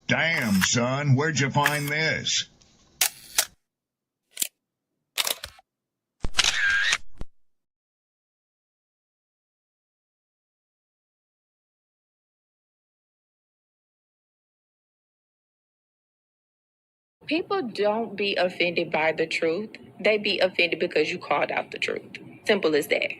Damn, son, where'd you find this? People don't be offended by the truth. They be offended because you called out the truth. Simple as that.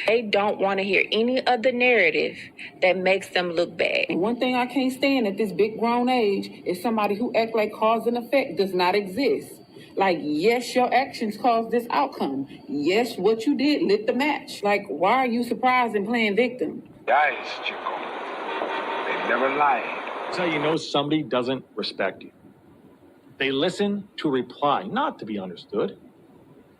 They don't want to hear any other narrative that makes them look bad. One thing I can't stand at this big grown age is somebody who act like cause and effect does not exist. Like, yes, your actions caused this outcome. Yes, what you did lit the match. Like, why are you surprised and playing victim? Guys, Chico, they never lied. That's how you know somebody doesn't respect you. They listen to reply, not to be understood.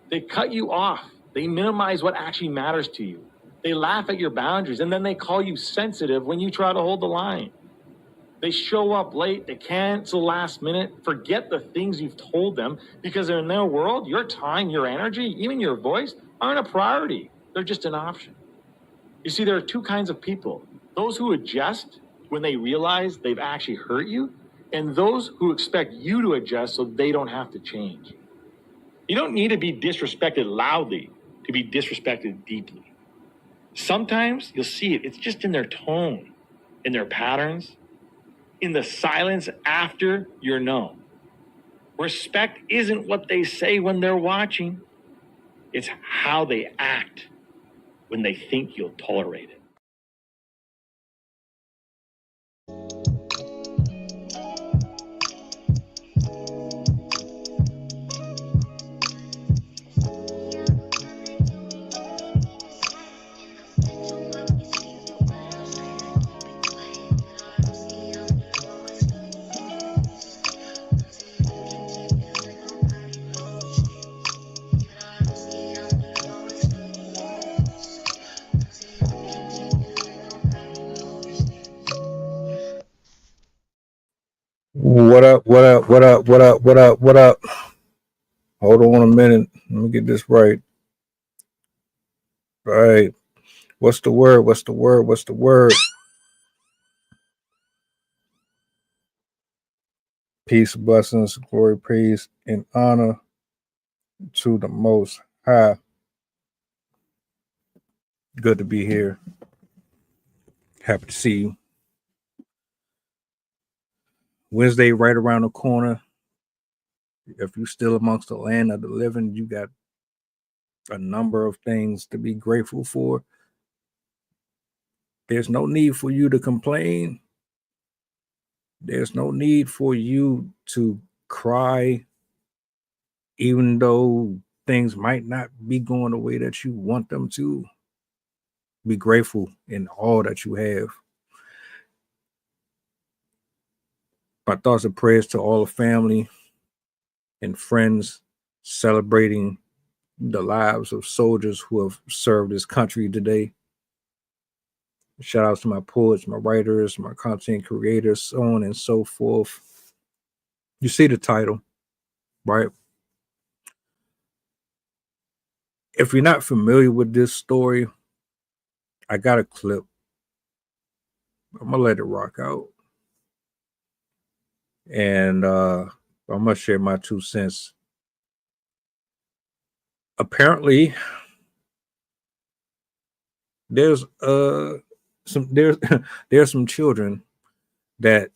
They cut you off. They minimize what actually matters to you. They laugh at your boundaries, and then they call you sensitive when you try to hold the line. They show up late, they cancel last minute, forget the things you've told them, because in their world, your time, your energy, even your voice aren't a priority. They're just an option. You see, there are two kinds of people. Those who adjust when they realize they've actually hurt you, and those who expect you to adjust so they don't have to change. You don't need to be disrespected loudly to be disrespected deeply. Sometimes you'll see it. It's just in their tone, in their patterns, in the silence after you're known. Respect isn't what they say when they're watching. It's how they act when they think you'll tolerate it. What up, what up, what up, what up, what up, what up? Hold on a minute. Let me get this right. All right. What's the word? What's the word? What's the word? Peace, blessings, glory, praise, and honor to the Most High. Good to be here. Happy to see you. Wednesday right around the corner. If you're still amongst the land of the living, you got a number of things to be grateful for. There's no need for you to complain. There's no need for you to cry, even though things might not be going the way that you want them to. Be grateful in all that you have. My thoughts and prayers to all the family and friends celebrating the lives of soldiers who have served this country today. Shout outs to my poets, my writers, my content creators, so on and so forth. You see the title, right? If you're not familiar with this story, I got a clip. I'm gonna let it rock out. And I'm gonna share my 2 cents. Apparently, there's some children that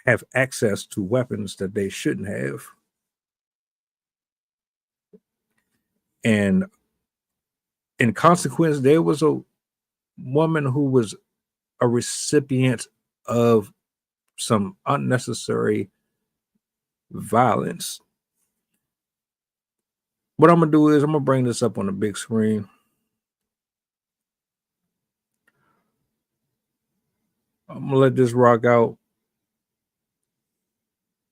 have access to weapons that they shouldn't have. And in consequence, there was a woman who was a recipient of some unnecessary violence. What I'm gonna do is I'm gonna bring this up on the big screen. I'm gonna let this rock out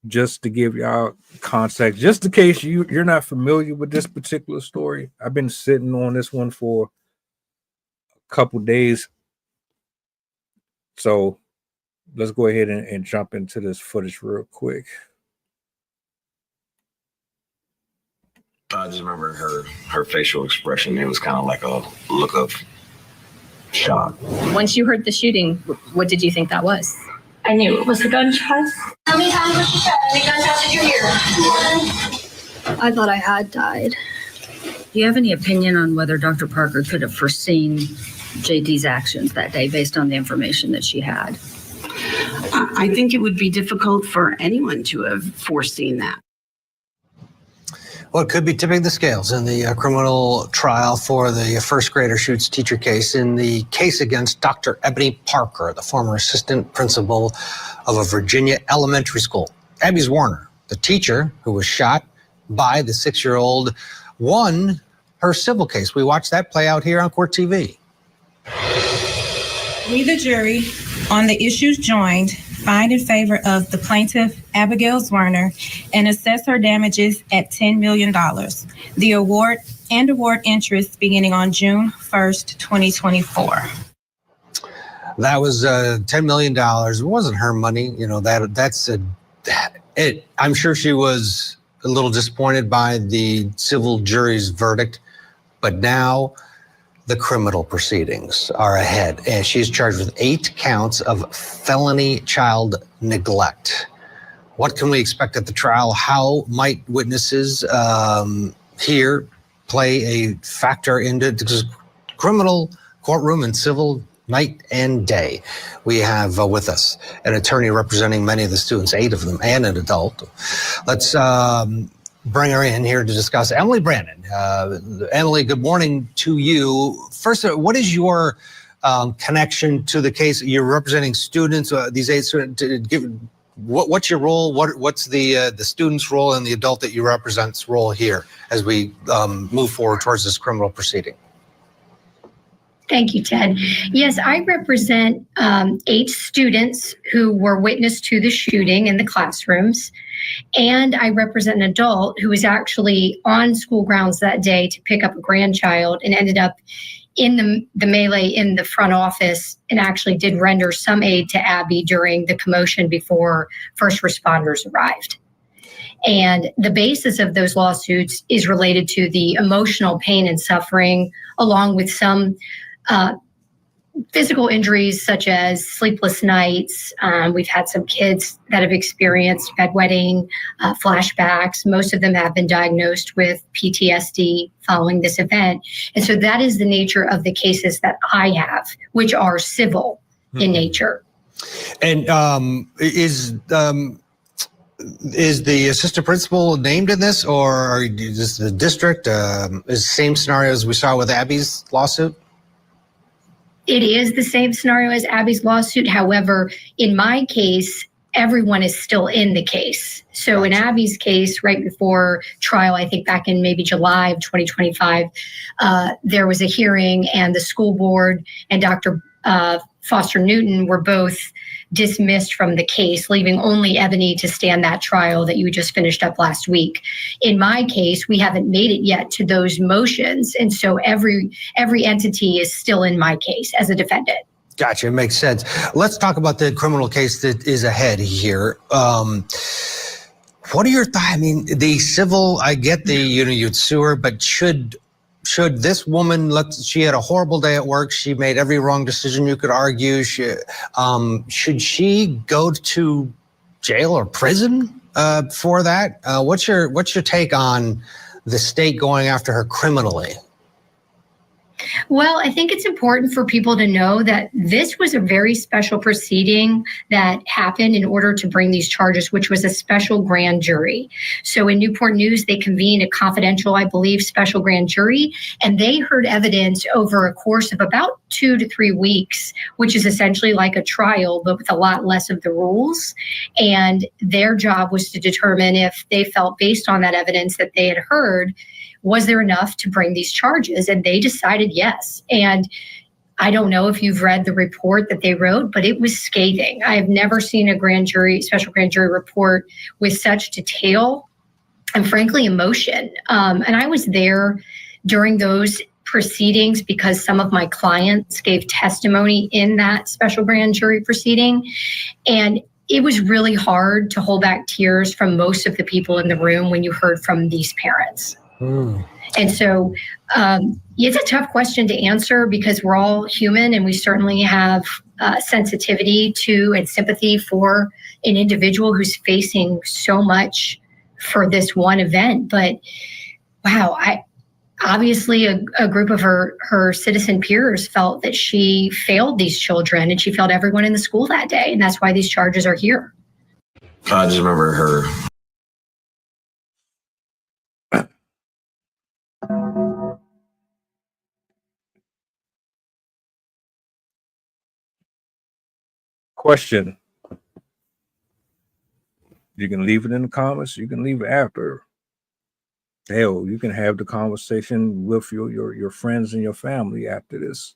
just to give y'all context, just in case you're not familiar with this particular story. I've been sitting on this one for a couple days. So let's go ahead and jump into this footage real quick. I just remember her facial expression. It was kind of like a look of shock. Once you heard the shooting, what did you think that was? I knew it was a gunshot. How many times was she shot? How many gunshots did you hear? I thought I had died. Do you have any opinion on whether Dr. Parker could have foreseen JD's actions that day based on the information that she had? I think it would be difficult for anyone to have foreseen that. Well, it could be tipping the scales in the criminal trial for the first grader shoots teacher case. In the case against Dr. Ebony Parker, the former assistant principal of a Virginia elementary school. Abby's Warner, the teacher who was shot by the 6-year-old, won her civil case. We watched that play out here on Court TV. We, the jury, on the issues joined, find in favor of the plaintiff, Abigail Werner, and assess her damages at $10 million. The award interest beginning on June 1st, 2024. That was $10 million. It wasn't her money. You know, I'm sure she was a little disappointed by the civil jury's verdict, but now the criminal proceedings are ahead, and she's charged with 8 counts of felony child neglect. What can we expect at the trial? How might witnesses here play a factor into the criminal courtroom and civil night and day? We have with us an attorney representing many of the students, 8 of them, and an adult. Let's bring her in here to discuss. Emily Brandon. Emily, good morning to you. First, what is your connection to the case? You're representing students, these 8 students. What's your role? What's the student's role and the adult that you represent's role here as we move forward towards this criminal proceeding? Thank you, Ted. Yes, I represent 8 students who were witness to the shooting in the classrooms. And I represent an adult who was actually on school grounds that day to pick up a grandchild and ended up in the melee in the front office and actually did render some aid to Abby during the commotion before first responders arrived. And the basis of those lawsuits is related to the emotional pain and suffering, along with some physical injuries such as sleepless nights. We've had some kids that have experienced bedwetting, flashbacks. Most of them have been diagnosed with PTSD following this event. And so that is the nature of the cases that I have, which are civil in nature. And is the assistant principal named in this, or is the district is the same scenario as we saw with Abby's lawsuit? It is the same scenario as Abby's lawsuit. However, in my case, everyone is still in the case. So in Abby's case, right before trial, I think back in maybe July of 2025, there was a hearing, and the school board and Dr. Foster Newton were both dismissed from the case, leaving only Ebony to stand that trial that you just finished up last week. In my case, we haven't made it yet to those motions. And so every entity is still in my case as a defendant. Gotcha. It makes sense. Let's talk about the criminal case that is ahead here. What are your thoughts? I mean, the civil, I get you'd sue her, but should this woman, she had a horrible day at work. She made every wrong decision you could argue. Should she go to jail or prison for that? What's your take on the state going after her criminally? Well, I think it's important for people to know that this was a very special proceeding that happened in order to bring these charges, which was a special grand jury. So in Newport News, they convened a confidential, I believe, special grand jury, and they heard evidence over a course of about 2 to 3 weeks, which is essentially like a trial, but with a lot less of the rules. And their job was to determine if they felt, based on that evidence that they had heard, was there enough to bring these charges? And they decided yes. And I don't know if you've read the report that they wrote, but it was scathing. I have never seen a special grand jury report with such detail and frankly emotion. And I was there during those proceedings because some of my clients gave testimony in that special grand jury proceeding. And it was really hard to hold back tears from most of the people in the room when you heard from these parents. And so it's a tough question to answer because we're all human and we certainly have sensitivity to and sympathy for an individual who's facing so much for this one event. But wow, obviously a group of her citizen peers felt that she failed these children and she failed everyone in the school that day. And that's why these charges are here. I just remember her. Question. You can leave it in the comments. You can leave it after. Hell, you can have the conversation with your friends and your family after this.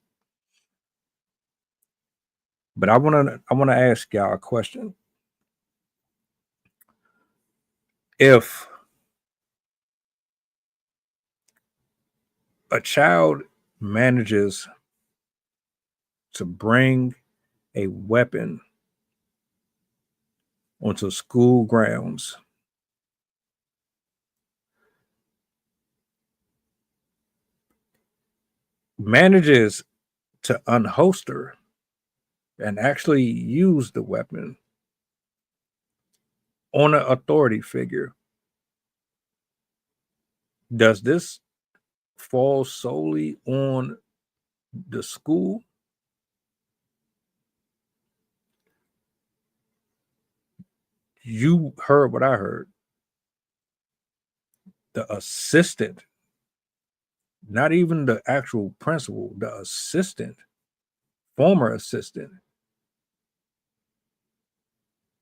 But I wanna ask y'all a question. If a child manages to bring a weapon onto school grounds, manages to unholster and actually use the weapon on an authority figure, does this fall solely on the school? You heard what I heard. The assistant, not even the actual principal, the assistant, former assistant,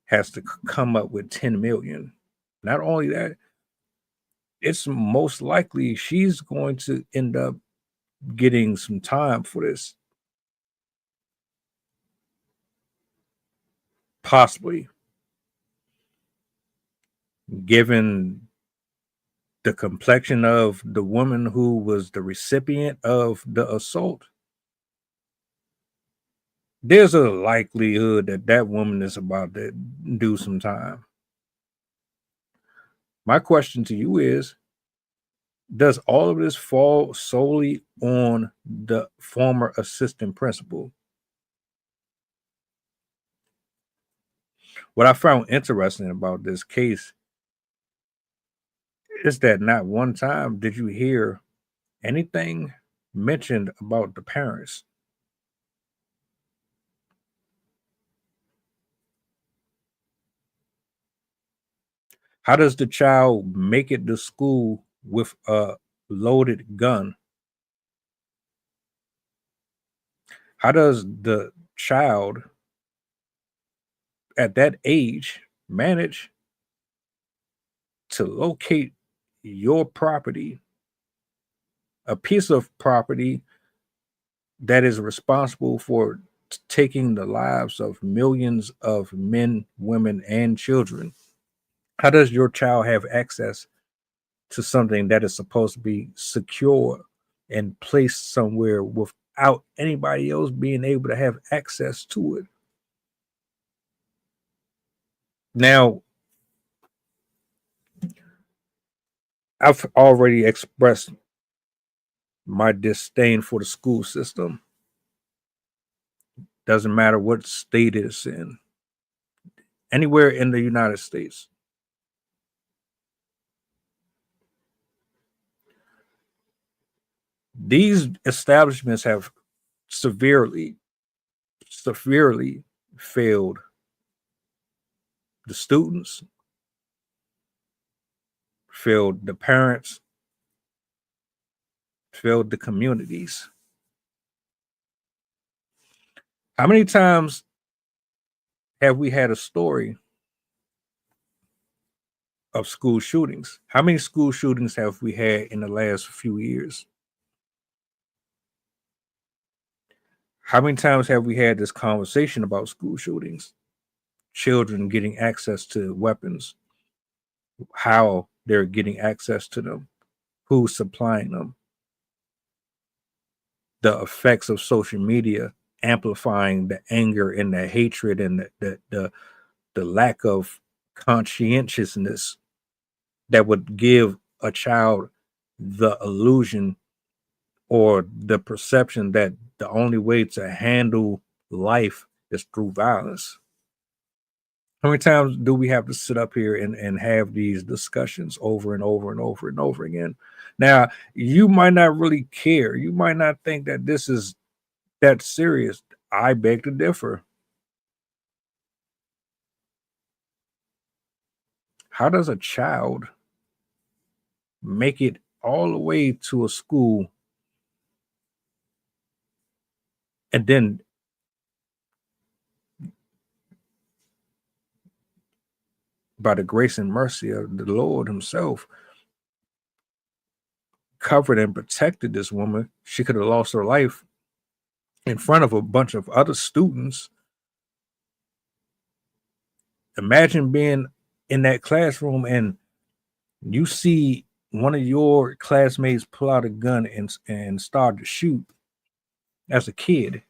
has to come up with 10 million. Not only that, it's most likely she's going to end up getting some time for this. Possibly. Given the complexion of the woman who was the recipient of the assault, there's a likelihood that that woman is about to do some time. My question to you is, does all of this fall solely on the former assistant principal? What I found interesting about this case is that not one time did you hear anything mentioned about the parents. How does the child make it to school with a loaded gun? How does the child at that age manage to locate your property, a piece of property that is responsible for taking the lives of millions of men, women, and children? How does your child have access to something that is supposed to be secure and placed somewhere without anybody else being able to have access to it? Now, I've already expressed my disdain for the school system. Doesn't matter what state it's in, anywhere in the United States. These establishments have severely failed the students, failed the parents, failed the communities. How many times have we had a story of school shootings? How many school shootings have we had in the last few years? How many times have we had this conversation about school shootings? Children getting access to weapons, how they're getting access to them, who's supplying them, the effects of social media amplifying the anger and the hatred and the lack of conscientiousness that would give a child the illusion or the perception that the only way to handle life is through violence. How many times do we have to sit up here and have these discussions over and over and over and over again? Now, you might not really care. You might not think that this is that serious. I beg to differ. How does a child make it all the way to a school and then by the grace and mercy of the Lord himself covered and protected this woman? She could have lost her life in front of a bunch of other students. Imagine being in that classroom and you see one of your classmates pull out a gun and start to shoot as a kid.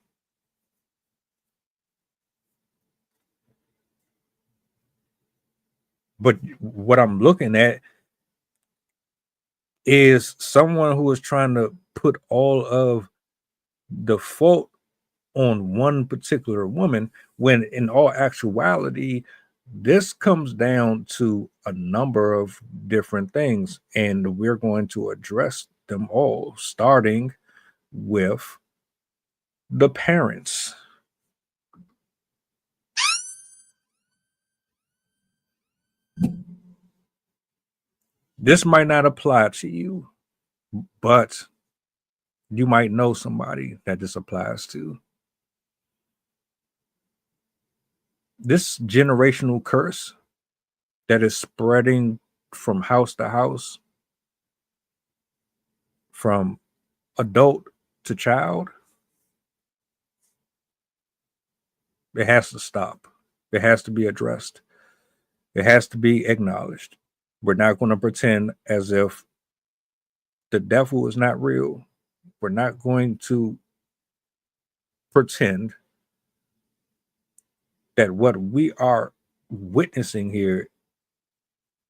But what I'm looking at is someone who is trying to put all of the fault on one particular woman, when in all actuality, this comes down to a number of different things, and we're going to address them all, starting with the parents. This might not apply to you, but you might know somebody that this applies to. This generational curse that is spreading from house to house, from adult to child, it has to stop. It has to be addressed. It has to be acknowledged. We're not going to pretend as if the devil is not real. We're not going to pretend that what we are witnessing here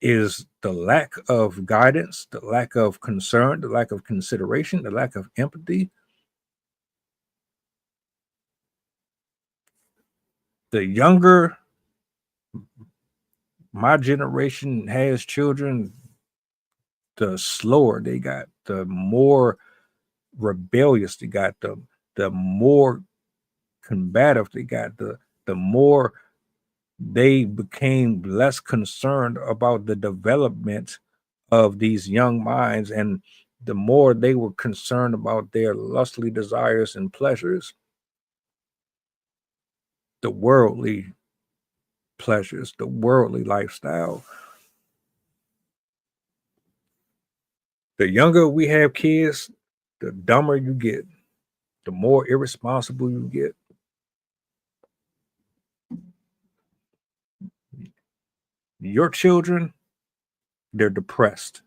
is the lack of guidance, the lack of concern, the lack of consideration, the lack of empathy. The younger my generation has children, the slower they got, the more rebellious they got, the more combative they got, the more they became less concerned about the development of these young minds, and the more they were concerned about their lustly desires and pleasures, the worldly pleasures, the worldly lifestyle. The younger we have kids, the dumber you get, the more irresponsible you get. Your children, they're depressed.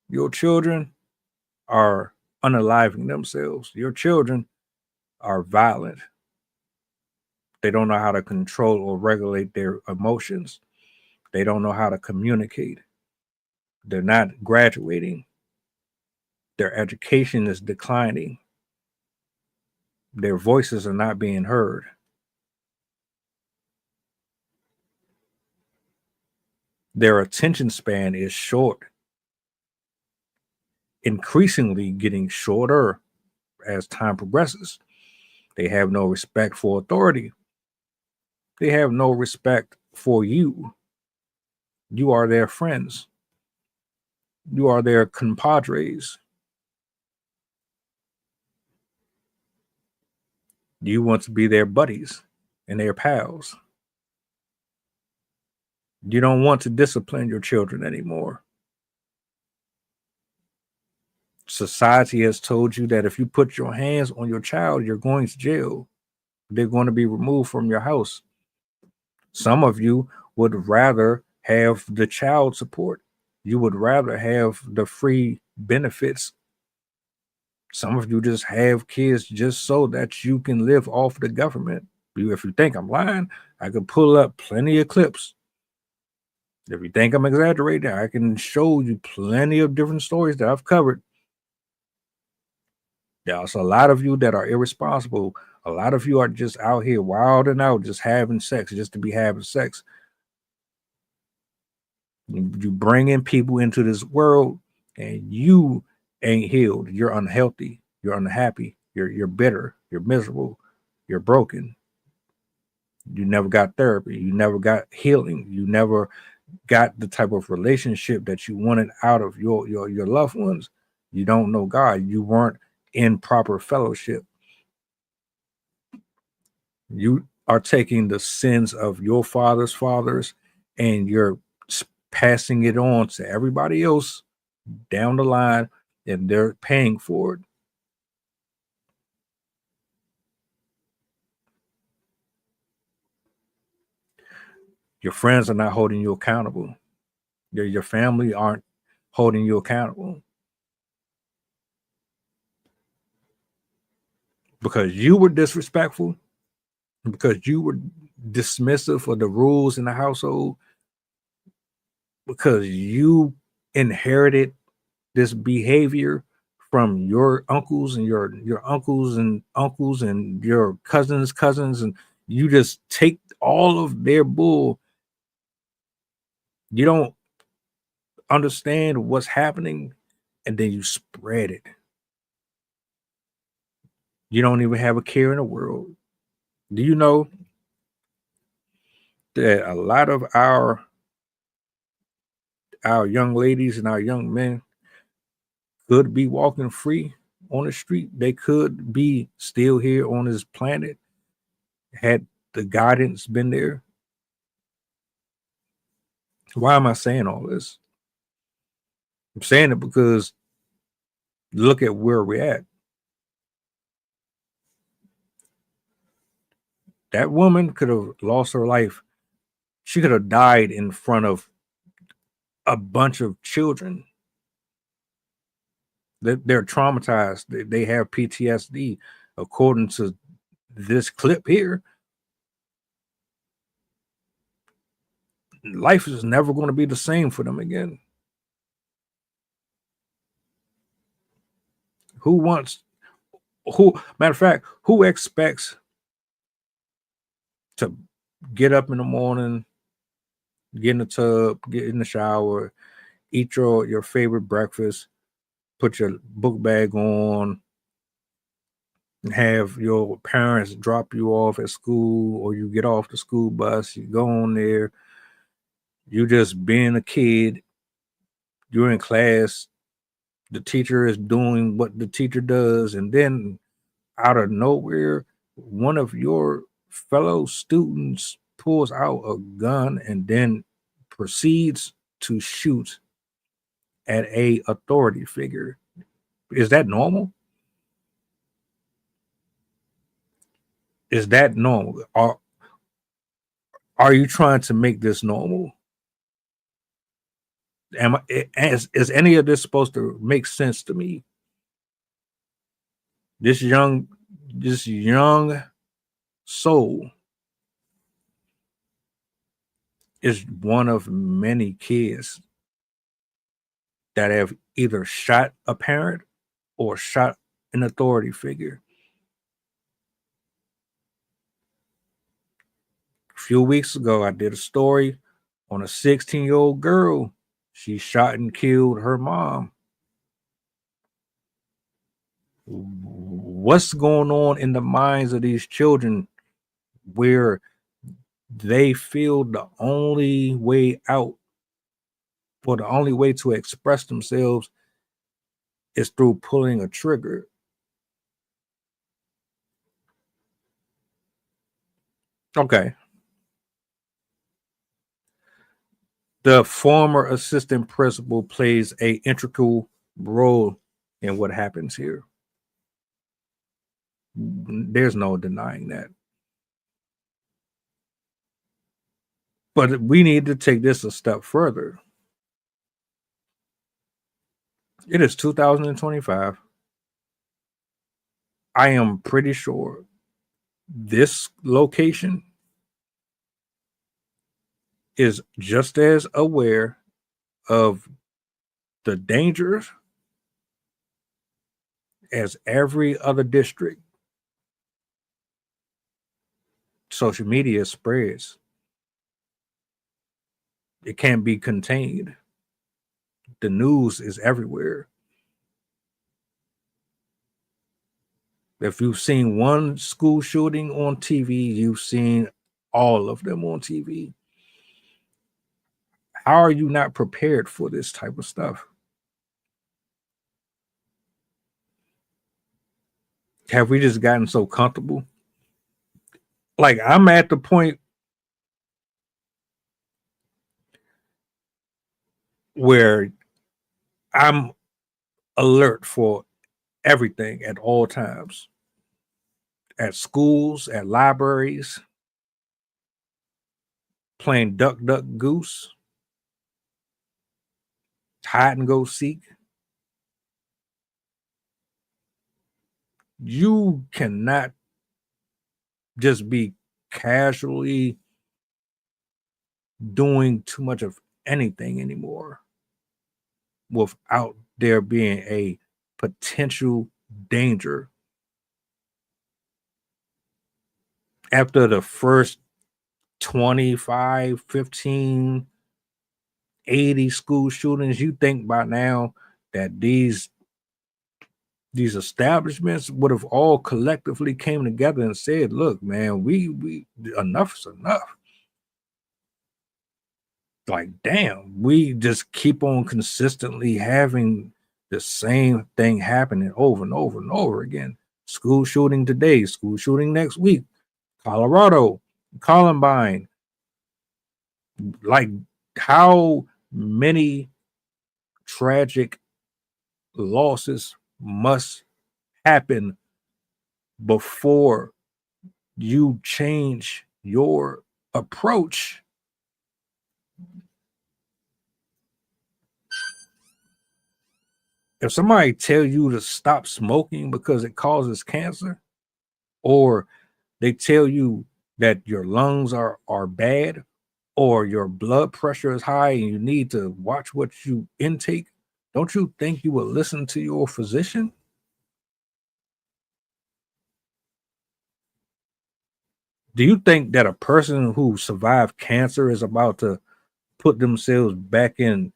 Your children are unaliving themselves. Your children are violent. They don't know how to control or regulate their emotions. They don't know how to communicate. They're not graduating. Their education is declining. Their voices are not being heard. Their attention span is short, increasingly getting shorter as time progresses. They have no respect for authority. They have no respect for you. You are their friends. You are their compadres. You want to be their buddies and their pals. You don't want to discipline your children anymore. Society has told you that if you put your hands on your child, you're going to jail. They're going to be removed from your house. Some of you would rather have the child support. You would rather have the free benefits. Some of you just have kids just so that you can live off the government. If you think I'm lying, I could pull up plenty of clips. If you think I'm exaggerating, I can show you plenty of different stories that I've covered There's a lot of you that are irresponsible. A lot of you are just out here wilding out, just having sex, just to be having sex. You bring in people into this world, and you ain't healed. You're unhealthy. You're unhappy. You're bitter. You're miserable. You're broken. You never got therapy. You never got healing. You never got the type of relationship that you wanted out of your loved ones. You don't know God. You weren't in proper fellowship. You are taking the sins of your father's fathers and you're passing it on to everybody else down the line, and they're paying for it. Your friends are not holding you accountable. Your family aren't holding you accountable because you were disrespectful, because you were dismissive of the rules in the household, because you inherited this behavior from your uncles and your uncles and your cousins, and you just take all of their bull. You don't understand what's happening, and then you spread it. You don't even have a care in the world. Do you know that a lot of our young ladies and our young men could be walking free on the street? They could be still here on this planet had the guidance been there. Why am I saying all this? I'm saying it because look at where we're at. That woman could have lost her life. She could have died in front of a bunch of children. They're traumatized. They have PTSD, according to this clip here. Life is never going to be the same for them again. Matter of fact, who expects to get up in the morning, get in the tub, get in the shower, eat your favorite breakfast, put your book bag on, and have your parents drop you off at school, or you get off the school bus, you go on there, you just being a kid, you're in class, the teacher is doing what the teacher does, and then out of nowhere, one of your fellow students pulls out a gun and then proceeds to shoot at a authority figure. Is that normal? Is that normal? Are you trying to make this normal? Is any of this supposed to make sense to me? This young soul is one of many kids that have either shot a parent or shot an authority figure. A few weeks ago, I did a story on a 16-year-old girl. She shot and killed her mom. What's going on in the minds of these children where they feel the only way out, or the only way to express themselves, is through pulling a trigger? Okay. The former assistant principal plays an integral role in what happens here. There's no denying that. But we need to take this a step further. It is 2025. I am pretty sure this location is just as aware of the dangers as every other district, social media spreads. It can't be contained. The news is everywhere. If you've seen one school shooting on TV, you've seen all of them on TV. How are you not prepared for this type of stuff? Have we just gotten so comfortable? Like, I'm at the point where I'm alert for everything at all times. At schools, at libraries, playing duck, duck, goose, hide and go seek. You cannot just be casually doing too much of anything anymore without there being a potential danger. After the first 25, 15, 80 school shootings, you think by now that these establishments would have all collectively came together and said, look, man, we enough is enough. Like, damn, we just keep on consistently having the same thing happening over and over and over again. School shooting today, school shooting next week, Colorado, Columbine. Like, how many tragic losses must happen before you change your approach? If somebody tell you to stop smoking because it causes cancer, or they tell you that your lungs are bad, or your blood pressure is high and you need to watch what you intake, don't you think you would listen to your physician? Do you think that a person who survived cancer is about to put themselves back in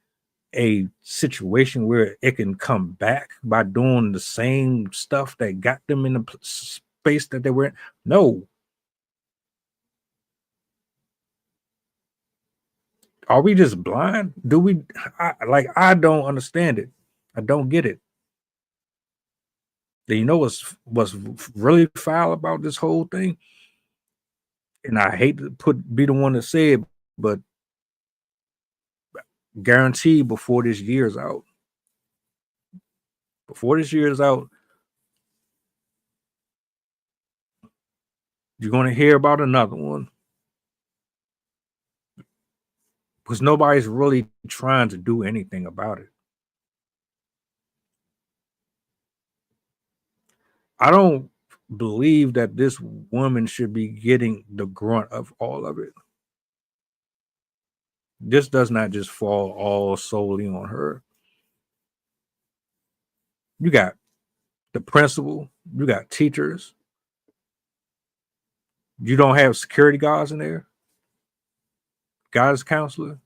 a situation where it can come back by doing the same stuff that got them in the space that they were in? No. Are we just blind? Do we I don't understand it. I don't get it. Do you know what's really foul about this whole thing? And I hate to be the one to say it, but guarantee before this year's out, you're going to hear about another one, because nobody's really trying to do anything about it. I don't believe that this woman should be getting the grunt of all of it. This does not just fall all solely on her. You got the principal, you got teachers. You don't have security guards in there, guidance counselor,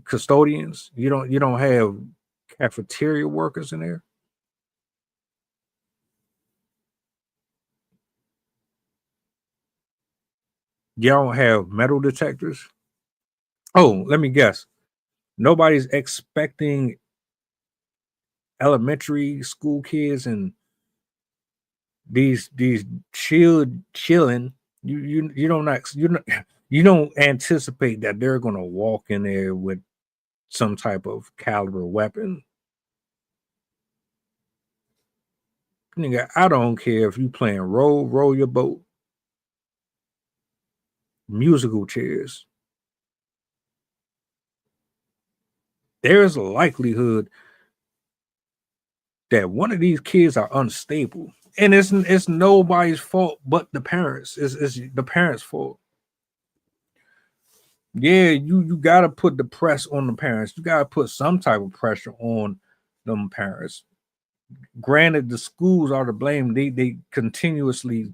custodians. You don't have cafeteria workers in there. You don't have metal detectors. Oh, let me guess. Nobody's expecting elementary school kids and these chilling. You don't anticipate that they're gonna walk in there with some type of caliber weapon. Nigga, I don't care if you playing roll your boat, musical chairs. There's a likelihood that one of these kids are unstable, and it's nobody's fault but the parents. It's the parents' fault. Yeah, you gotta put the press on the parents. You gotta put some type of pressure on them parents. Granted, the schools are to blame. They continuously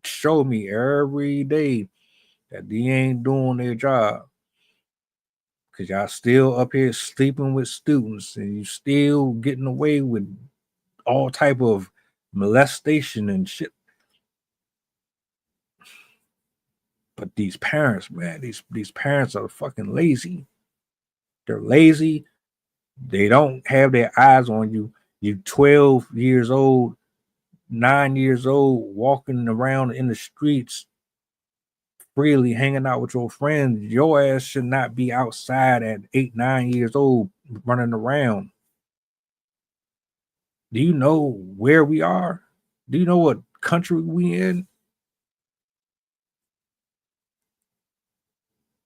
show me every day that they ain't doing their job. Because y'all still up here sleeping with students and you still getting away with all type of molestation and shit. But these parents, man, these parents are fucking lazy. They're lazy. They don't have their eyes on you. You 12 years old, 9 years old, walking around in the streets, freely hanging out with your friends. Your ass should not be outside at 8, 9 years old running around. Do you know where we are? Do you know what country we in?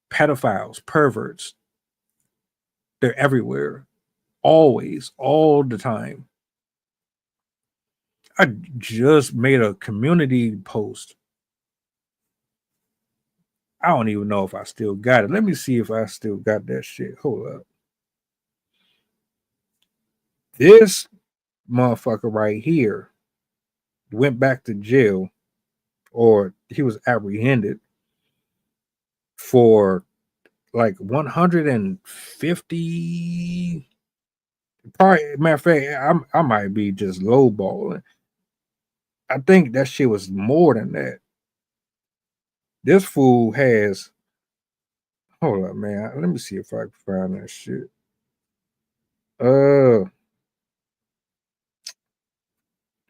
Pedophiles, perverts. They're everywhere. Always, all the time. I just made a community post. I don't even know if I still got it. Let me see if I still got that shit. Hold up. This motherfucker right here went back to jail, or he was apprehended for like 150. Probably, matter of fact, I might be just lowballing. I think that shit was more than that. This fool has. Hold up, man. Let me see if I can find that shit.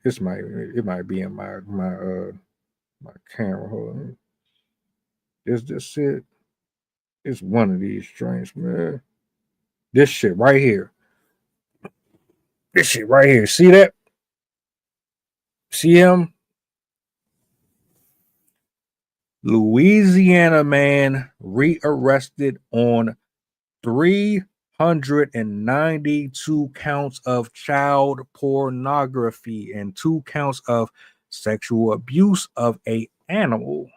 It might be in my camera. Hold on. Is this it? It's one of these joints, man. This shit right here. This shit right here. See that? See him? Louisiana man rearrested on 392 counts of child pornography and 2 counts of sexual abuse of an animal.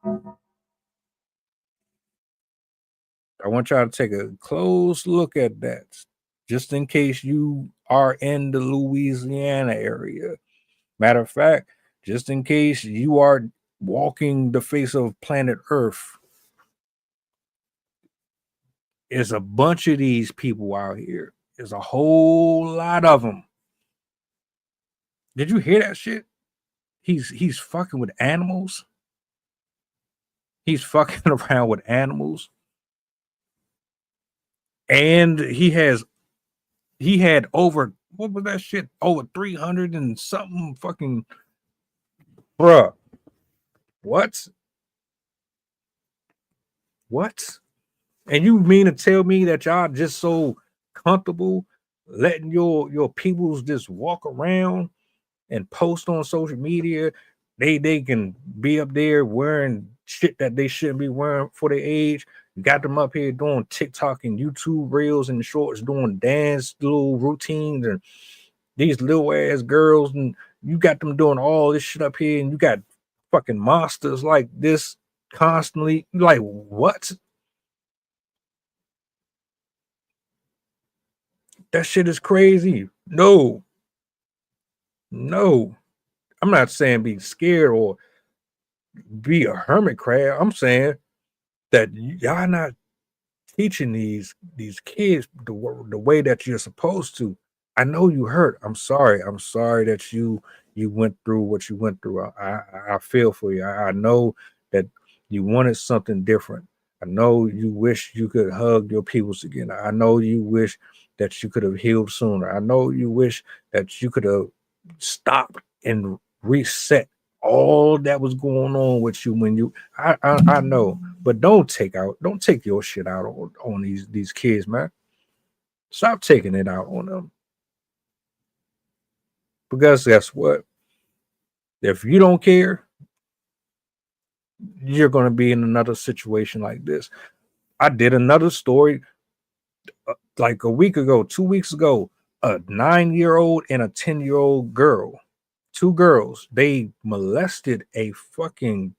I want y'all to take a close look at that, just in case you are in the Louisiana area. Matter of fact, just in case you are walking the face of planet Earth, there's a bunch of these people out here. There's a whole lot of them. Did you hear that shit? He's fucking with animals. He's fucking around with animals. And he had over, what was that shit? Over 300 and something fucking, bruh. What? And you mean to tell me that y'all just so comfortable letting your peoples just walk around and post on social media? They can be up there wearing shit that they shouldn't be wearing for their age. You got them up here doing TikTok and YouTube reels and shorts, doing dance little routines, and these little ass girls, and you got them doing all this shit up here, and you got fucking monsters like this constantly. Like, what? That shit is crazy. No. I'm not saying be scared or be a hermit crab. I'm saying that y'all not teaching these kids the way that you're supposed to. I know you hurt. I'm sorry that you went through what you went through. I feel for you. I know that you wanted something different. I know you wish you could hug your peoples again. I know you wish that you could have healed sooner. I know you wish that you could have stopped and reset all that was going on with you when you. I know, but don't take your shit out on these kids, man. Stop taking it out on them. Because guess what? If you don't care, you're going to be in another situation like this. I did another story like a week ago, 2 weeks ago, a 9-year-old and a 10-year-old girl, 2 girls, they molested a fucking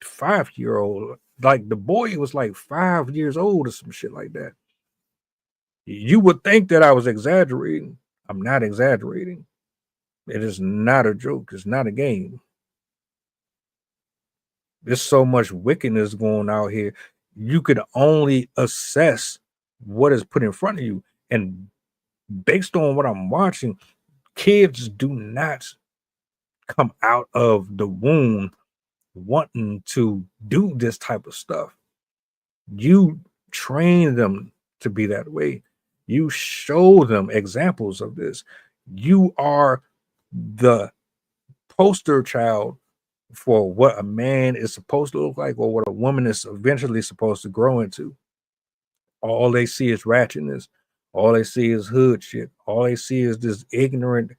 5-year-old. Like the boy was like 5 years old or some shit like that. You would think that I was exaggerating. I'm not exaggerating. It is not a joke. It's not a game. There's so much wickedness going out here. You could only assess what is put in front of you. And based on what I'm watching, kids do not come out of the womb wanting to do this type of stuff. You train them to be that way. You show them examples of this. You are the poster child for what a man is supposed to look like or what a woman is eventually supposed to grow into. All they see is ratchetness. All they see is hood shit. All they see is this ignorant,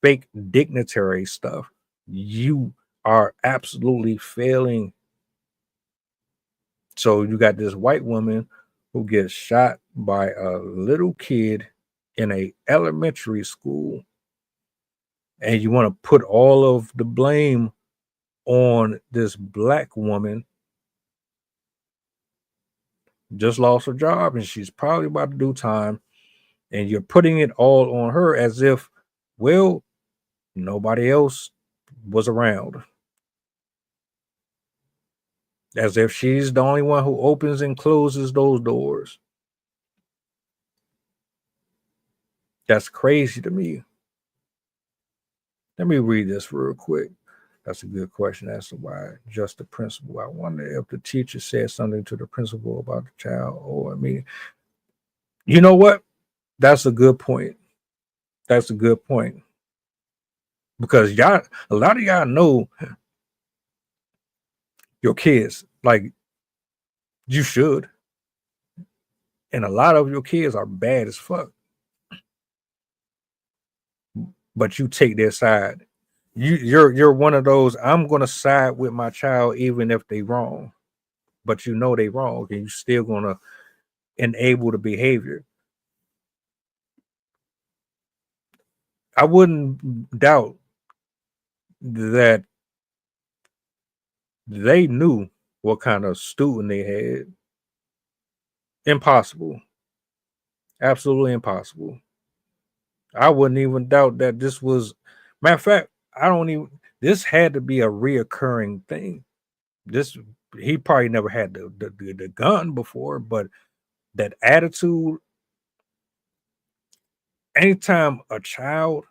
fake dignitary stuff. You are absolutely failing. So you got this white woman who gets shot by a little kid in a elementary school, and you want to put all of the blame on this black woman. Just lost her job and she's probably about to do time, and you're putting it all on her as if, well, nobody else was around, as if she's the only one who opens and closes those doors. That's crazy to me. Let me read this real quick. That's a good question as to why just the principal. I wonder if the teacher said something to the principal about the child or me. You know what? That's a good point. That's a good point. Because y'all, a lot of y'all know your kids, like you should. And a lot of your kids are bad as fuck. But you take their side. You're one of those, I'm gonna side with my child even if they wrong. But you know they wrong, and you still gonna enable the behavior. I wouldn't doubt that they knew what kind of student they had. Impossible. Absolutely impossible. I wouldn't even doubt that this was, matter of fact, this had to be a reoccurring thing. He probably never had the gun before, but that attitude, anytime a child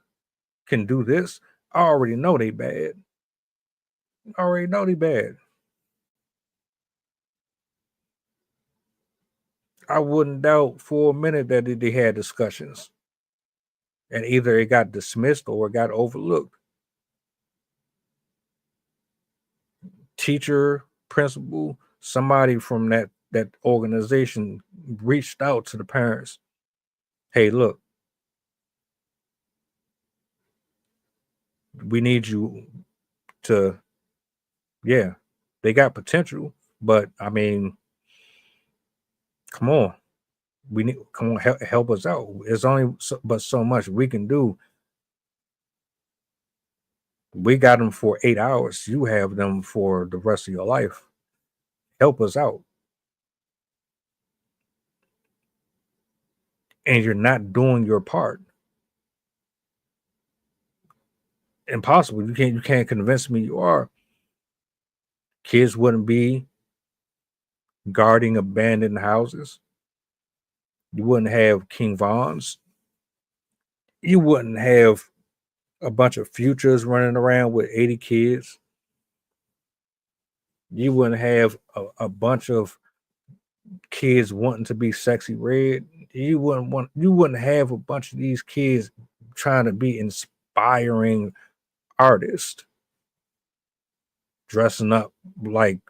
can do this, I already know they bad. I already know they bad. I wouldn't doubt for a minute that they had discussions. And either it got dismissed or it got overlooked. Teacher, principal, somebody from that organization reached out to the parents. Hey, look, we need you to, yeah, they got potential, but I mean, come on, come on, help us out. There's only so much we can do. We got them for 8 hours. You have them for the rest of your life. Help us out. And you're not doing your part. Impossible. You can't convince me you are. Kids wouldn't be guarding abandoned houses. You wouldn't have King Vons. You wouldn't have a bunch of futures running around with 80 kids. You wouldn't have a bunch of kids wanting to be sexy red. You wouldn't have a bunch of these kids trying to be inspiring artists, dressing up like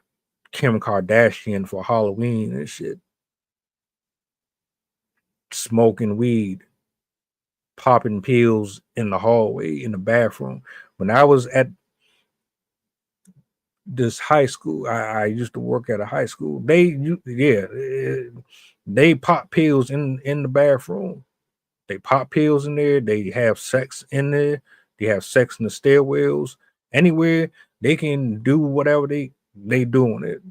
Kim Kardashian for Halloween and shit, smoking weed, popping pills in the hallway, in the bathroom. When I was at this high school, I used to work at a high school. They pop pills in the bathroom. They pop pills in there. They have sex in there. They have sex in the stairwells. Anywhere they can do whatever they doing it.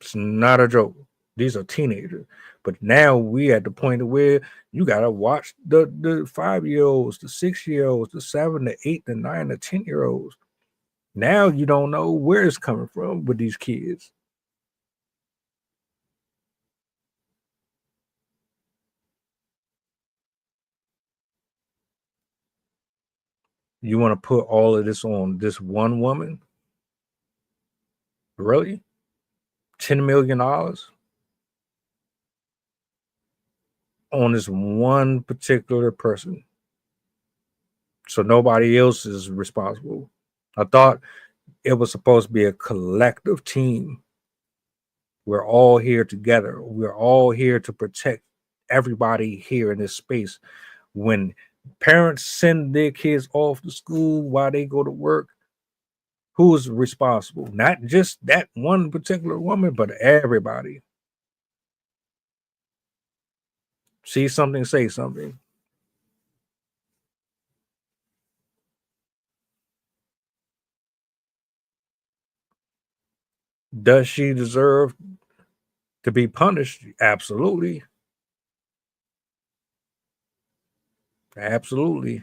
It's not a joke. These are teenagers. But now we at the point where you gotta watch the 5-year-olds, the 6-year-olds, the 7, the 8, the 9, the 10-year-olds. Now you don't know where it's coming from with these kids. You want to put all of this on this one woman? Really? $10 million on this one particular person. So nobody else is responsible. I thought it was supposed to be a collective team. We're all here together. We're all here to protect everybody here in this space. When parents send their kids off to school while they go to work, who's responsible? Not just that one particular woman, but everybody. See something, say something. Does she deserve to be punished? Absolutely. Absolutely.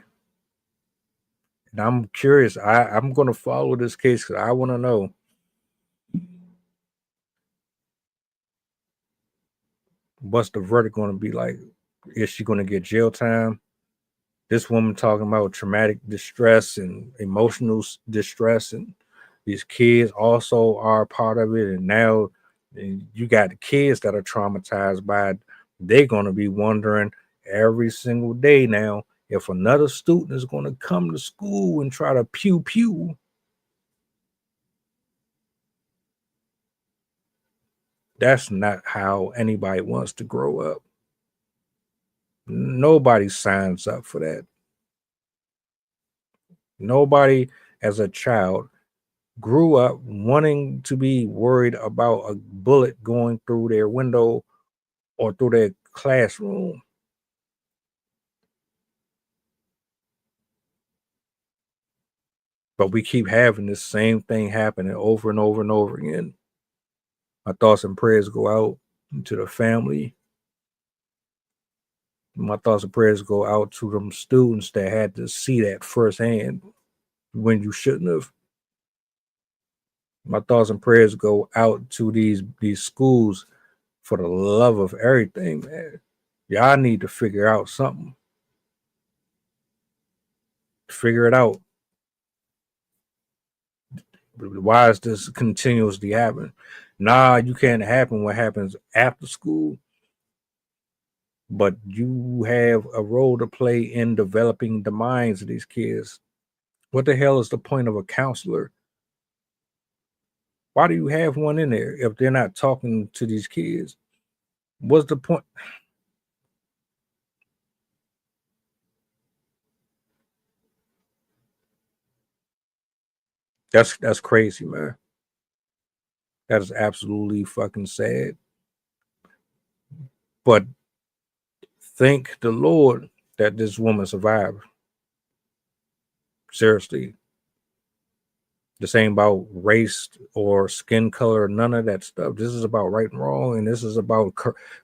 And I'm curious. I'm going to follow this case because I want to know. What's the verdict going to be like? Is she going to get jail time? This woman talking about traumatic distress and emotional distress, and these kids also are part of it. And now you got the kids that are traumatized by it. They're going to be wondering every single day now if another student is going to come to school and try to pew pew. That's not how anybody wants to grow up. Nobody signs up for that. Nobody as a child grew up wanting to be worried about a bullet going through their window or through their classroom. But we keep having this same thing happening over and over and over again. My thoughts and prayers go out to the family. My thoughts and prayers go out to them students that had to see that firsthand when you shouldn't have. My thoughts and prayers go out to these schools for the love of everything, man. Y'all need to figure out something. Figure it out. Why is this continuously happening? Nah, you can't happen what happens after school. But you have a role to play in developing the minds of these kids. What the hell is the point of a counselor? Why do you have one in there if they're not talking to these kids? What's the point? That's crazy, man. That is absolutely fucking sad. But thank the Lord that this woman survived. Seriously. This ain't about race or skin color, none of that stuff. This is about right and wrong, and this is about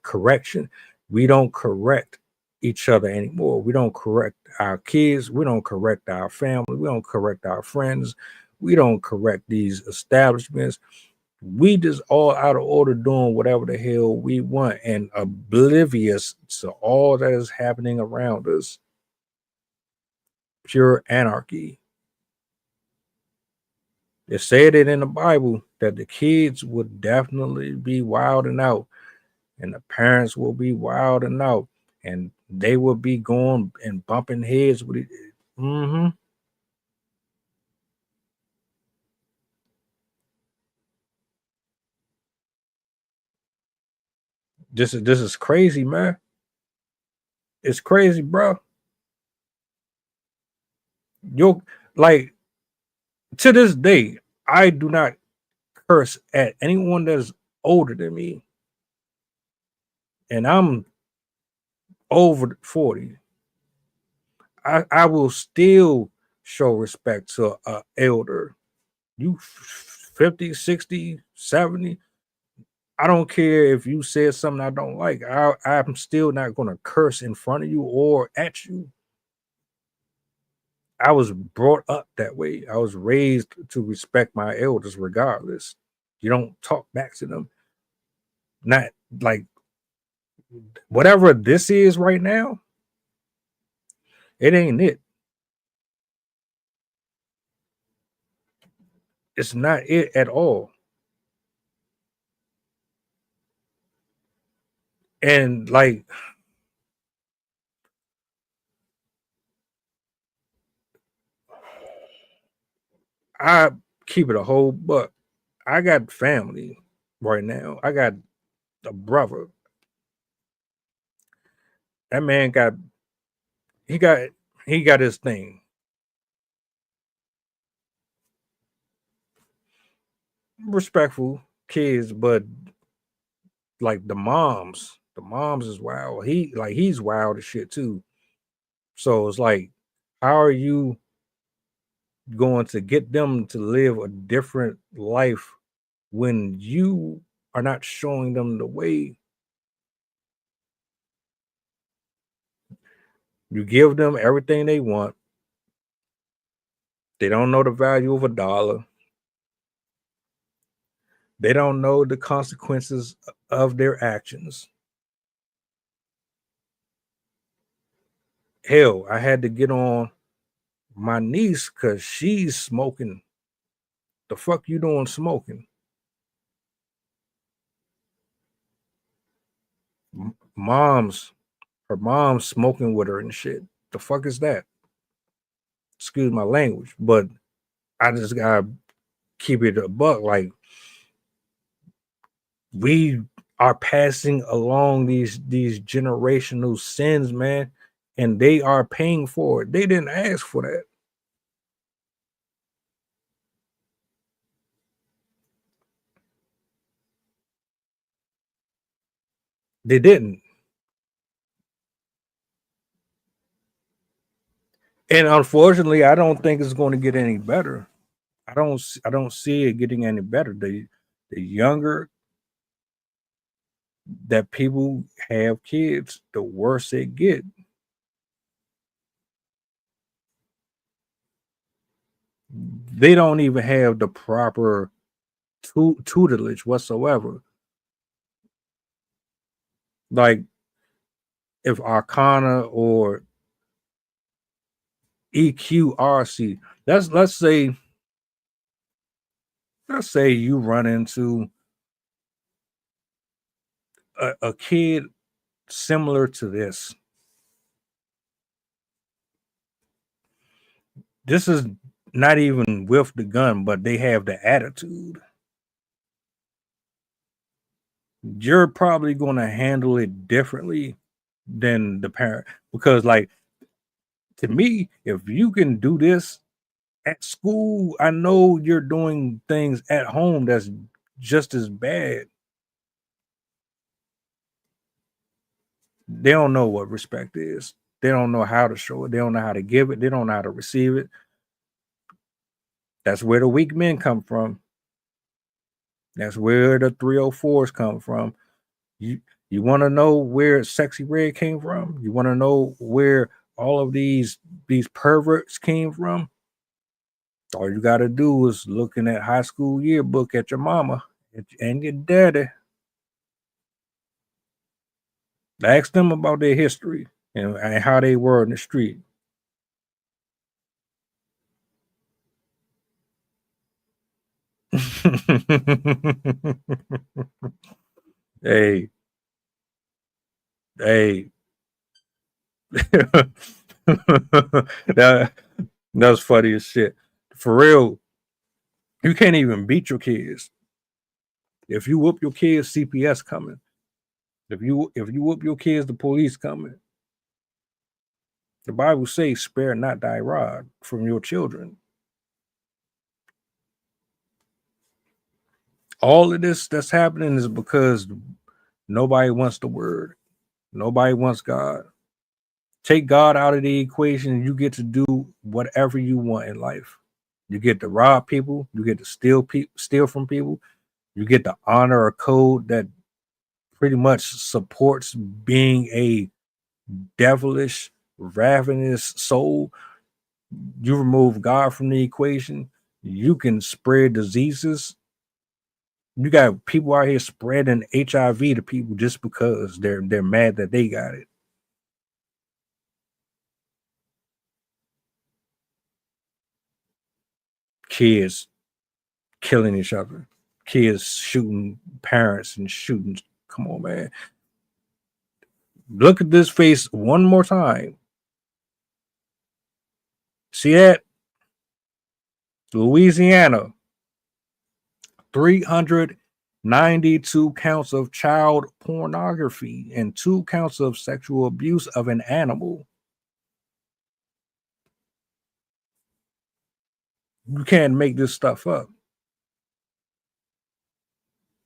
correction. We don't correct each other anymore. We don't correct our kids. We don't correct our family. We don't correct our friends. We don't correct these establishments. We just all out of order doing whatever the hell we want and oblivious to all that is happening around us. Pure anarchy. It said it in the Bible that the kids would definitely be wilding out and the parents will be wilding out and they will be going and bumping heads with it. Mm-hmm. This is crazy, man. It's crazy, bro. You're like, to this day, I do not curse at anyone that's older than me. And I'm over 40. I will still show respect to an elder. You 50, 60, 70. I don't care if you said something I don't like. I'm still not going to curse in front of you or at you. I was brought up that way. I was raised to respect my elders regardless. You don't talk back to them. Not like whatever this is right now, it ain't it. It's not it at all. And like, I keep it a whole buck. I got family right now. I got a brother. That man got he got his thing. Respectful kids, but like the moms is wild. He's wild as shit too. So it's like, how are you going to get them to live a different life when you are not showing them the way? You give them everything they want. They don't know the value of a dollar. They don't know the consequences of their actions. Hell, I had to get on my niece because she's smoking. The fuck you doing smoking? Her mom's smoking with her and shit. The fuck is that? Excuse my language, but I just gotta keep it a buck. Like, we are passing along these generational sins, man, and they are paying for it. They didn't ask for that. They didn't. And unfortunately, I don't think it's going to get any better. I don't see it getting any better. The younger that people have kids, the worse it get. They don't even have the proper tutelage whatsoever. Like, if Arcana or EQRC, let's say you run into a kid similar to this. This is not even with the gun, but they have the attitude. You're probably going to handle it differently than the parent, because, like, to me, if you can do this at school, I know you're doing things at home that's just as bad. They don't know what respect is. They don't know how to show it. They don't know how to give it. They don't know how to receive it. That's where the weak men come from. That's where the 304s come from. You want to know where Sexy Red came from? You want to know where all of these perverts came from? All you got to do is look in that high school yearbook at your mama and your daddy. Ask them about their history and how they were in the street. Hey. That's funny as shit. For real, you can't even beat your kids. If you whoop your kids, CPS coming. If you whoop your kids, the police coming. The Bible says, "Spare not thy rod from your children." All of this that's happening is because nobody wants the word. Nobody wants God. Take God out of the equation, and you get to do whatever you want in life. You get to rob people. You get to steal from people. You get to honor a code that pretty much supports being a devilish, ravenous soul. You remove God from the equation, you can spread diseases. You got people out here spreading HIV to people just because they're mad that they got it. Kids killing each other, kids shooting parents and shooting. Come on, man. Look at this face one more time. See that? Louisiana, 392 counts of child pornography and 2 counts of sexual abuse of an animal. You can't make this stuff up.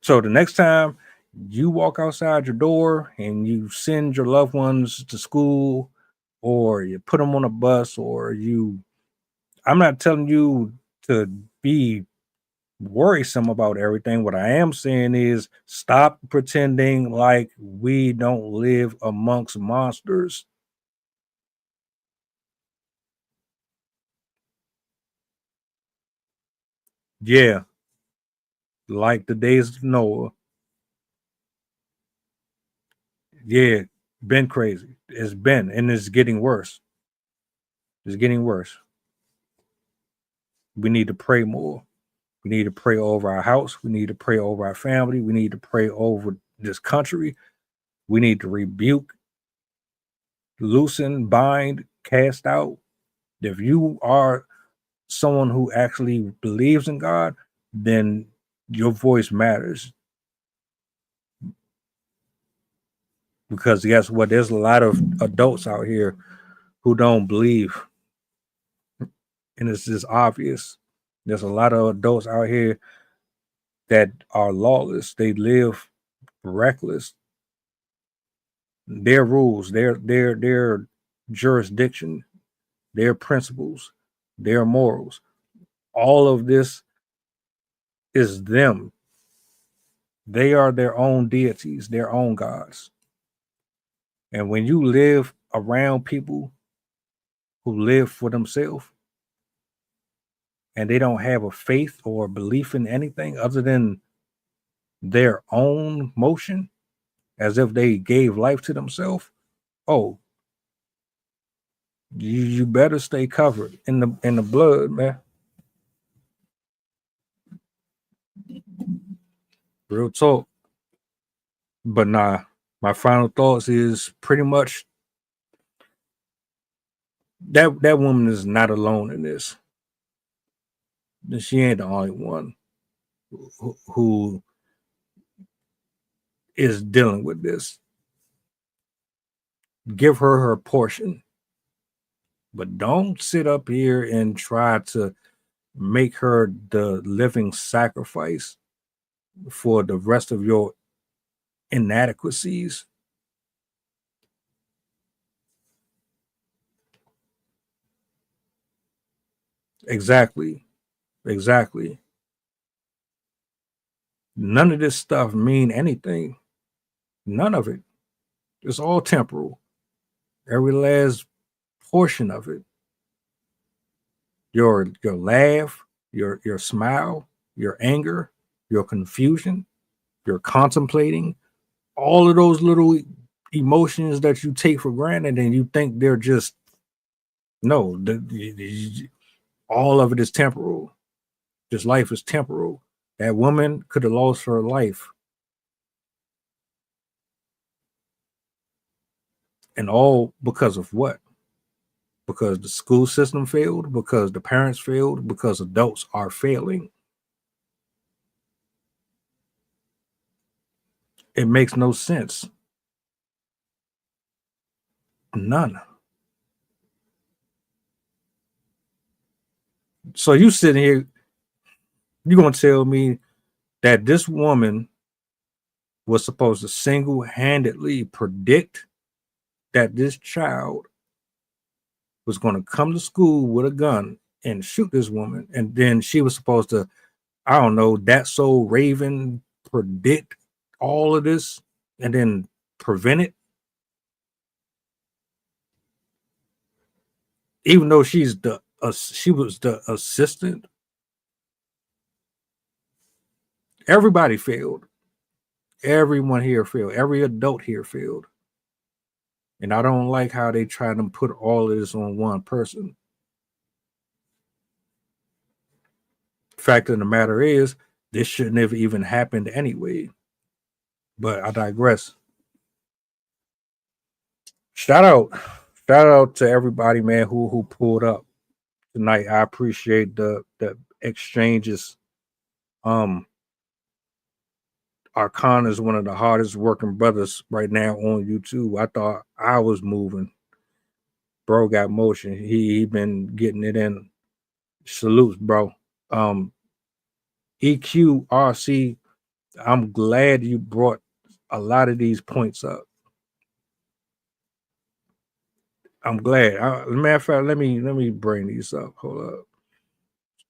So the next time you walk outside your door and you send your loved ones to school, or you put them on a bus, or I'm not telling you to be worrisome about everything. What I am saying is stop pretending like we don't live amongst monsters. Yeah, like the days of Noah. Yeah, been crazy. It's been, and it's getting worse. It's getting worse. We need to pray more. We need to pray over our house. We need to pray over our family. We need to pray over this country. We need to rebuke, loosen, bind, cast out. If you are someone who actually believes in God, then your voice matters. Because guess what? There's a lot of adults out here who don't believe. And it's just obvious. There's a lot of adults out here that are lawless. They live reckless. Their rules, their jurisdiction, their principles, their morals, all of this is them. They are their own deities, their own gods. And when you live around people who live for themselves and they don't have a faith or belief in anything other than their own motion, as if they gave life to themselves, oh, you better stay covered in the blood, man. Real talk. But nah, my final thoughts is pretty much that woman is not alone in this. She ain't the only one who is dealing with this. Give her portion, but don't sit up here and try to make her the living sacrifice for the rest of your inadequacies. Exactly. None of this stuff mean anything. None of it. It's all temporal. Every last portion of it. Your laugh, your smile, your anger, your confusion, your contemplating, all of those little emotions that you take for granted and you think they're just all of it is temporal. Just life is temporal. That woman could have lost her life. And all because of what? Because the school system failed, because the parents failed, because adults are failing. It makes no sense. None. So you sitting here, you're going to tell me that this woman was supposed to single-handedly predict that this child was going to come to school with a gun and shoot this woman, and then she was supposed to I don't know, That So Raven predict all of this and then prevent it? Even though she was the assistant, everybody failed. Everyone here failed. Every adult here failed. And I don't like how they try to put all of this on one person. Fact of the matter is, this shouldn't have even happened anyway. But I digress. Shout out to everybody, man, who pulled up tonight. I appreciate the exchanges. Arcana is one of the hardest working brothers right now on YouTube. I thought I was moving. Bro got motion. He been getting it in. Salutes, bro. EQRC, I'm glad you brought a lot of these points up. I'm glad. Matter of fact, let me bring these up. Hold up,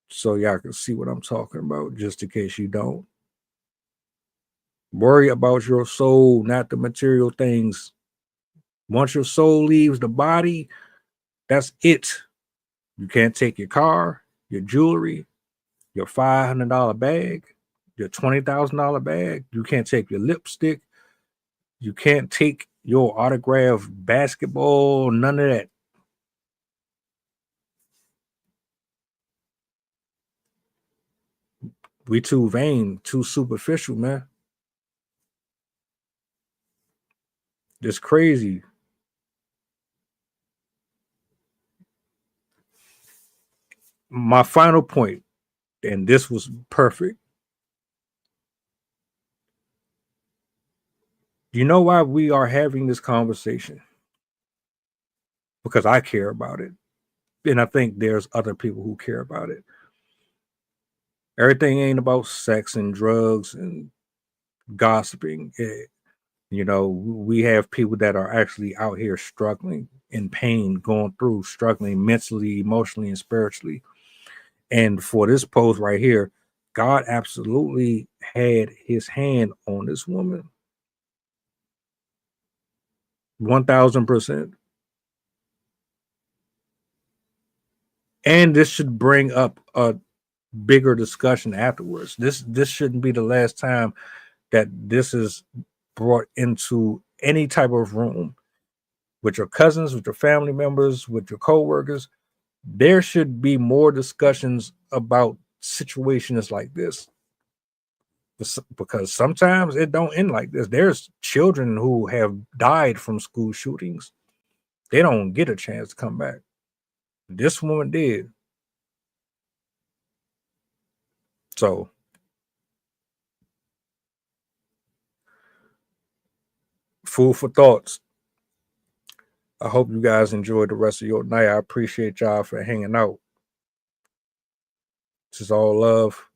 so y'all can see what I'm talking about. Just in case you don't, worry about your soul, not the material things. Once your soul leaves the body, that's it. You can't take your car, your jewelry, your $500 bag, your $20,000 bag. You can't take your lipstick. You can't take your autographed basketball, none of that. We too vain, too superficial, man. It's crazy. My final point, and this was perfect. You know why we are having this conversation? Because I care about it. And I think there's other people who care about it. Everything ain't about sex and drugs and gossiping. We have people that are actually out here struggling, in pain, going through, struggling mentally, emotionally, and spiritually. And for this post right here, God absolutely had his hand on this woman. 1000%. And this should bring up a bigger discussion afterwards. This shouldn't be the last time that this is brought into any type of room with your cousins, with your family members, with your coworkers. There should be more discussions about situations like this, because sometimes it don't end like this. There's children who have died from school shootings. They don't get a chance to come back. This woman did. So food for thoughts. I hope you guys enjoyed the rest of your night. I appreciate y'all for hanging out. This is all love.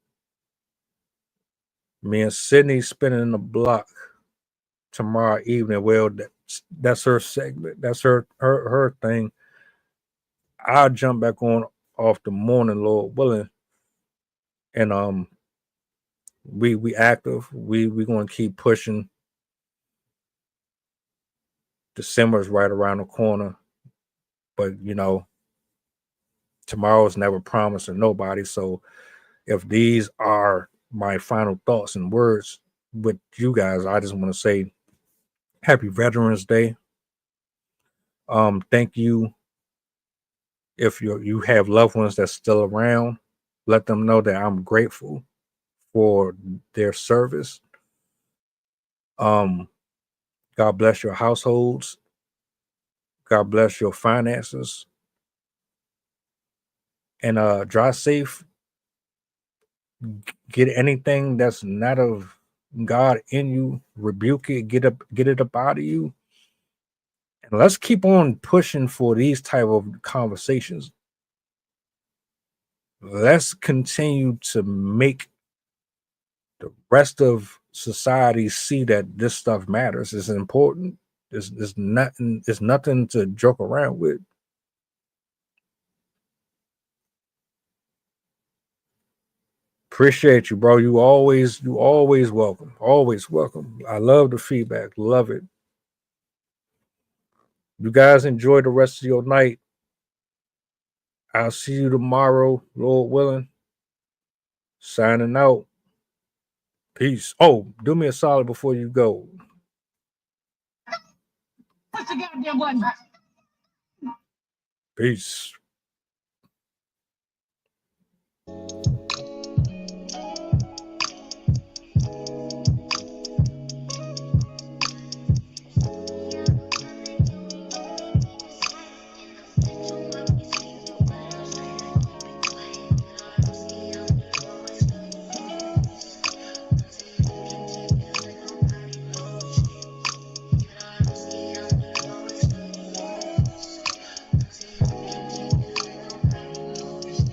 Me and Sydney spinning the block tomorrow evening. Well, that's her segment. That's her thing. I'll jump back on off the morning, Lord willing. And we active. We gonna keep pushing. December's right around the corner. But tomorrow's never promised to nobody. So if these are my final thoughts and words with you guys, I just want to say happy Veterans Day. Thank you. If you have loved ones that's still around, let them know that I'm grateful for their service. God bless your households. God bless your finances. And drive safe. Get anything that's not of God in you, rebuke it, get it up out of you. And let's keep on pushing for these type of conversations. Let's continue to make the rest of society see that this stuff matters. It's important. It's nothing to joke around with. Appreciate you, bro. You always welcome. Always welcome. I love the feedback. Love it. You guys enjoy the rest of your night. I'll see you tomorrow, Lord willing. Signing out. Peace. Oh, do me a solid before you go. Push the goddamn button. Peace.